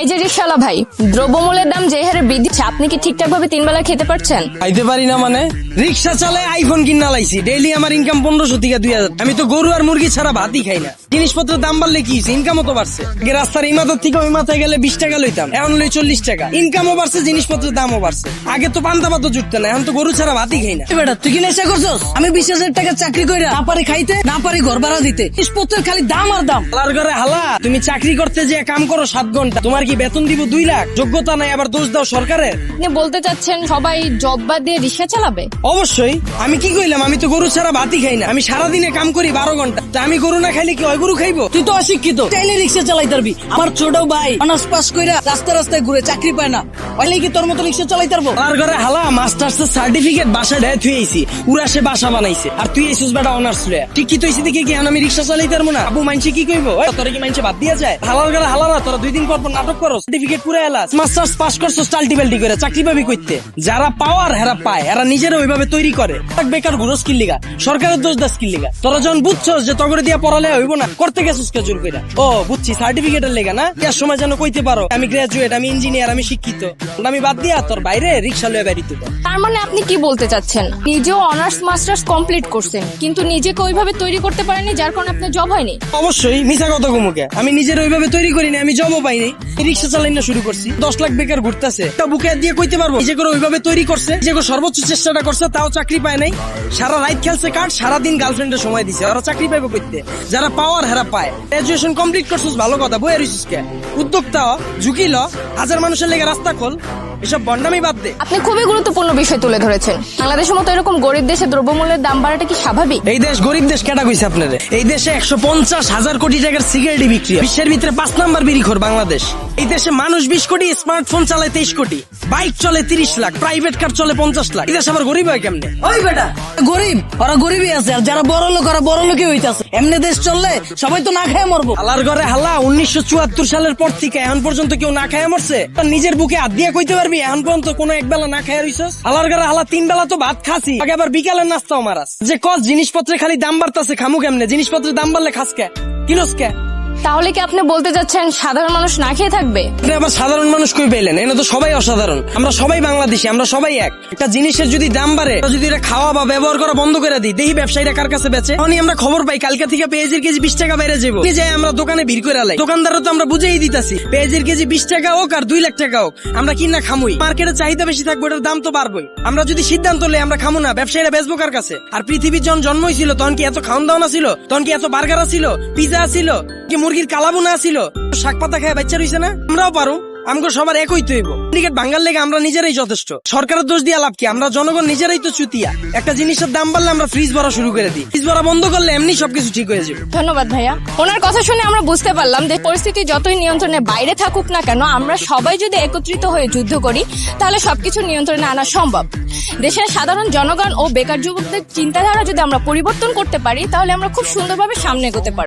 এই যে রিকশাওয়ালা ভাই, দ্রব্যমূল্যের দাম যে হারে বৃদ্ধি, আপনি কি ঠিকঠাক ভাবে 3 বেলা খেতে পারছেন? খাইতে পারি না মানে? রিক্সা চালায় আইফোন কিনা লাইছি, ডেইলি আমার ইনকাম 1500 থেকে 2000। আমি তো গরু আর মুরগি ছাড়া ভাতই খাই না। জিনিসপত্রের দাম বাড়লে কি ইনকামও তো বাড়ছে। আগে রাস্তার এই মাথার থেকে ওই মাথায় গেলে 20 টাকা লইতাম, এখন লই 40 টাকা। ইনকামও বাড়ছে, জিনিসপত্রের দামও বাড়ছে। আগে তো পান্তা ভাতও জুটতো না, এখন তো গরু ছাড়া ভাতই খাই না। বেটা তুই কি নেশা করছস? আমি 20,000 টাকা চাকরি কইরা না পারি খাইতে, না পারি ঘর ভাড়া দিতে, জিনিসপত্রের খালি দাম আর দাম। হালার ঘরে হালা, তুমি চাকরি করতে যে কাম করো 7 ঘন্টা, তোমার কি বেতন দিব 2 লাখ? যোগ্যতা নাই, আবার দোষ দাও সরকারের। আপনি বলতে চাচ্ছেন সবাই জব বাদ দিয়ে রিকশা চালাবে? অবশ্যই। আমি কি কইলাম? আমি তো গরু ছাড়া ভাতই খাই না। আমি সারাদিনে কাম করি 12 ঘন্টা। তা আমি গরু না খাইলে কি ওই গরু খাইবো? তুই তো অশিক্ষিত, চাইলে রিক্সা চালাইতে পারবি। আমার ছোট ভাই অনার্স পাস কইরা রাস্তা রাস্তায় ঘুরে চাকরি পায় না, ওইলে কি তোর মতো রিক্সা চালাইতে পারবো? হালার ঘরে হালা, মাস্টার্স এর সার্টিফিকেট বাসায় দেয় থুই আইছি, উড়া সে বাসা বানাইছে, আর তুই আইছিস বেটা অনার্স লয়া। ঠিক কি তুইছি দেখে কি আমি রিক্সা চালাইতে পারবো না? আবু মাইনছে কি কইবো? ওই তোরে কি মাইনছে বাদ দিয়া যায়? হালার ঘরে হালা না, তোরা 2 দিন পর পর নাটক করো, সার্টিফিকেট পুরা এলাস, মাস্টার্স পাস করছস টাল্টি বাল্টি করে, চাকরি পাবি কইতে? যারা পাওয়ার হেরা পায়, এরা নিজেরা ওইভাবে তৈরি করে। বেকার ঘুরো স্কিল লিগা, সরকারের দোষ দা স্কিল লিগা। তোরা যখন বুঝছস যে তগরে দিয়া পড়ালে হইব না, করতে গেছিস কে জোর কইরা? ও বুঝছি, সার্টিফিকেটের লেগা না? এর সময় যেন কইতে পারো আমি গ্রাজুয়েট, আমি ইঞ্জিনিয়ার, আমি শিক্ষিত। আমি বাদ দিয়া তোর বাইরে রিক্সা লয়ে বেরিতে দাও। তার মানে আপনি কি বলতে চাচ্ছেন, নিজেও অনার্স মাস্টার্স কমপ্লিট করছেন কিন্তু নিজেকে ওইভাবে তৈরি করতে পারেননি, যার কারণে আপনার জব হয়নি? অবশ্যই মিছা কথা কমুকে, আমি নিজের ওইভাবে তৈরি করিনি, আমি জবও পাইনি, রিক্সা চালাই না শুরু করছি। 10 লাখ বেকার ঘুরতেছে, তা বুকে দিয়ে কইতে পারবো নিজে করে ওইভাবে তৈরি করছে, নিজে করে সর্বোচ্চ চেষ্টাটা করছে, তাও চাকরি পায় নাই। সারা রাত খেলছে কার্ড, সারাদিন গার্লফ্রেন্ডের সময় দিছে, ওরা চাকরি পাইবো কইতে? যারা পাওয়ার হেরা পায়। গ্রাজুয়েশন কমপ্লিট করছিস ভালো কথা, বই আর কে উদ্যোক্তা ঝুঁকি ল, হাজার মানুষের লেগে রাস্তা খোল, এসব বন্ডামি বাদ দে। আপনি খুবই গুরুত্বপূর্ণ বিষয় তুলে ধরেছেন। বাংলাদেশের মতো এরকম গরিব দেশে দ্রব্যমূল্যের দাম বাড়াটা কি স্বাভাবিক? এই দেশ গরিব দেশ কেটা কইছে আপনারে? এই দেশে 150,000 কোটি টাকার সিগারেটই বিক্রি হয়। বিশ্বের ভিতরে 5 নাম্বার বিড়িখোর বাংলাদেশ। এই দেশে মানুষ 20 কোটি, স্মার্টফোন চালায় 23 কোটি, বাইক চলে 30 লাখ, প্রাইভেট কার চলে 50 লাখ। এই দেশ আবার গরিব হয় কেমনে? ওই বেটা গরিব, ওরা গরিবই আছে, আর যারা বড় লোক ওরা বড় লোকই হইতাছে। এমনি দেশ চললে সবাই তো না খেয়ে মরবো। হালার ঘরে হালা, 1974 সালের পর থেকে এখন পর্যন্ত কেউ না খায় মরছে? তোর নিজের বুকে হাত দিয়ে কইতে পারবি এখন পর্যন্ত কোনো এক বেলা না খায় রইছস? হালার ঘরে হালা 3 বেলা তো ভাত খাসি, আগে আবার বিকালের নাস্তাও মারাস। যে কস জিনিসপত্রের খালি দাম বাড়তাছে, খামু কেমনে? জিনিসপত্রের দাম বাড়লে খাস কে, কিনস কে? তাহলে কি আপনি বলতে চাচ্ছেন সাধারণ মানুষ না খেয়ে থাকবে? আপনি আবার সাধারণ মানুষ কই পেলেন? এনে তো সবাই অসাধারণ, আমরা সবাই বাংলাদেশি, আমরা সবাই এক। একটা জিনিসের যদি দাম বাড়ে, যদি এটা খাওয়া বা ব্যবহার করা বন্ধ করে দিই, দেখি ব্যবসায়ীরা কার কাছে বেচে। তখনই আমরা খবর পাই কালকে থেকে পেঁয়াজের কেজি 20 টাকা বেড়ে যাবো। যাই আমরা দোকানে ভিড় করে লাই, দোকানদাররা তো আমরা বুঝেই দিতাছি পেঁয়াজের কেজি 20 টাকা হোক আর 2 লাখ টাকা হোক, আমরা কিনা খামুই। মার্কেটে চাহিদা বেশি থাকবে, এটার দাম তো বাড়বই। আমরা যদি সিদ্ধান্ত লই আমরা খামু না, ব্যবসায়ীরা বেচবো কার কাছে? আর পৃথিবীর যখন জন্ম হয়েছিল তখন কি এত খাওয়ান দাওয়া ছিল? তখন কি এত বার্গার ছিল, পিজা ছিল, কি মুরগির কালাবুনা ছিল? শাক পাতা খায় বাচ্চা রইছে না? আমরাও পারো, আমগো সবার একই তো হইব। ক্রিকেট ভাঙ্গার লেগে আমরা নিজেরাই যথেষ্ট, সরকারের দোষ দিয়া লাভ কি? আমরা জনগণ নিজেরাই তো চুতিয়া। একটা জিনিসের দাম বাড়লে আমরা ফ্রিজ ভরা শুরু করে দিই, ফ্রিজ ভরা বন্ধ করলে এমনি সবকিছু ঠিক হয়ে যাবে। ধন্যবাদ ভাইয়া। ওনার কথা শুনে আমরা বুঝতে পারলাম যে পরিস্থিতি যতই নিয়ন্ত্রণের বাইরে থাকুক না কেন, আমরা সবাই যদি একত্রিত হয়ে যুদ্ধ করি তাহলে সবকিছু নিয়ন্ত্রণে আনা সম্ভব। দেশের সাধারণ জনগণ ও বেকার যুবকদের চিন্তাধারা যদি আমরা পরিবর্তন করতে পারি তাহলে আমরা খুব সুন্দরভাবে সামনে এগোতে পারি।